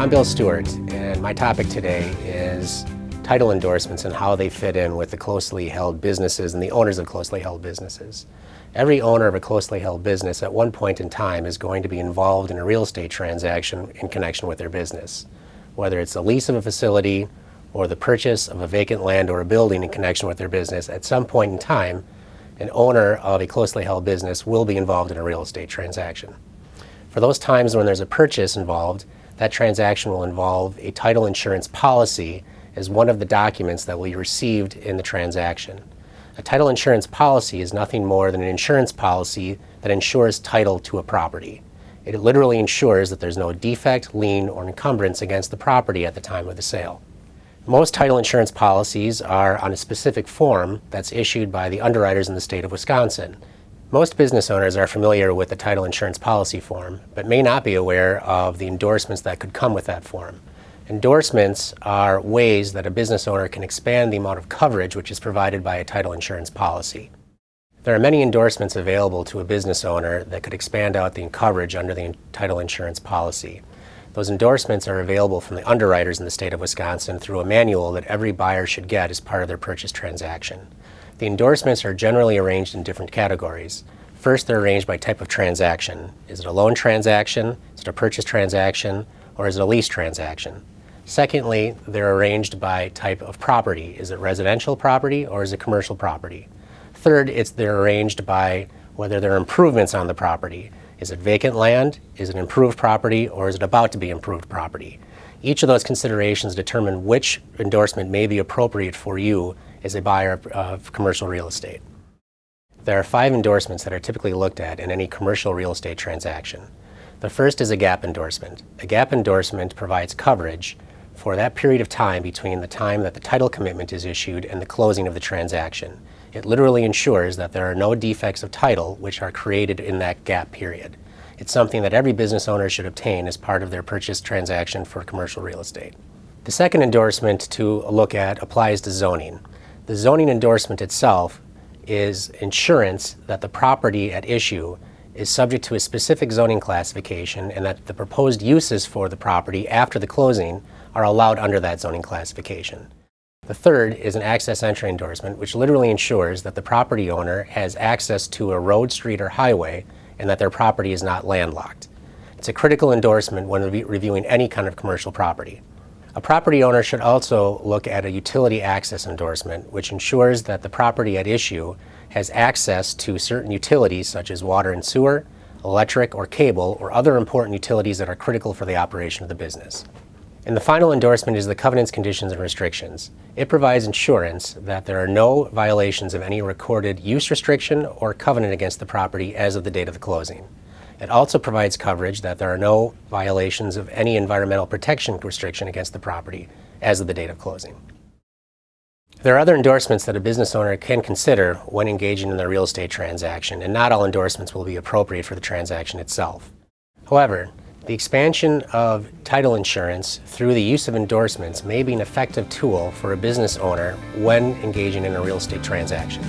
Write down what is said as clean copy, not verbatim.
I'm Bill Stuart, and my topic today is title endorsements and how they fit in with the closely held businesses and the owners of closely held businesses. Every owner of a closely held business at one point in time is going to be involved in a real estate transaction in connection with their business. Whether it's the lease of a facility or the purchase of a vacant land or a building in connection with their business, at some point in time, an owner of a closely held business will be involved in a real estate transaction. For those times when there's a purchase involved, that transaction will involve a title insurance policy as one of the documents that will be received in the transaction. A title insurance policy is nothing more than an insurance policy that insures title to a property. It literally ensures that there's no defect, lien, or encumbrance against the property at the time of the sale. Most title insurance policies are on a specific form that's issued by the underwriters in the state of Wisconsin. Most business owners are familiar with the title insurance policy form, but may not be aware of the endorsements that could come with that form. Endorsements are ways that a business owner can expand the amount of coverage which is provided by a title insurance policy. There are many endorsements available to a business owner that could expand out the coverage under the title insurance policy. Those endorsements are available from the underwriters in the state of Wisconsin through a manual that every buyer should get as part of their purchase transaction. The endorsements are generally arranged in different categories. First, they're arranged by type of transaction. Is it a loan transaction? Is it a purchase transaction? Or is it a lease transaction? Secondly, they're arranged by type of property. Is it residential property or is it commercial property? Third, they're arranged by whether there are improvements on the property. Is it vacant land? Is it improved property? Or is it about to be improved property? Each of those considerations determine which endorsement may be appropriate for you as a buyer of commercial real estate. There are 5 endorsements that are typically looked at in any commercial real estate transaction. The first is a gap endorsement. A gap endorsement provides coverage for that period of time between the time that the title commitment is issued and the closing of the transaction. It literally ensures that there are no defects of title which are created in that gap period. It's something that every business owner should obtain as part of their purchase transaction for commercial real estate. The second endorsement to look at applies to zoning. The zoning endorsement itself is insurance that the property at issue is subject to a specific zoning classification and that the proposed uses for the property after the closing are allowed under that zoning classification. The third is an access entry endorsement, which literally ensures that the property owner has access to a road, street, or highway and that their property is not landlocked. It's a critical endorsement when reviewing any kind of commercial property. A property owner should also look at a utility access endorsement, which ensures that the property at issue has access to certain utilities such as water and sewer, electric or cable, or other important utilities that are critical for the operation of the business. And the final endorsement is the covenants, conditions, and restrictions. It provides insurance that there are no violations of any recorded use restriction or covenant against the property as of the date of the closing. It also provides coverage that there are no violations of any environmental protection restriction against the property as of the date of closing. There are other endorsements that a business owner can consider when engaging in their real estate transaction, and not all endorsements will be appropriate for the transaction itself. However, the expansion of title insurance through the use of endorsements may be an effective tool for a business owner when engaging in a real estate transaction.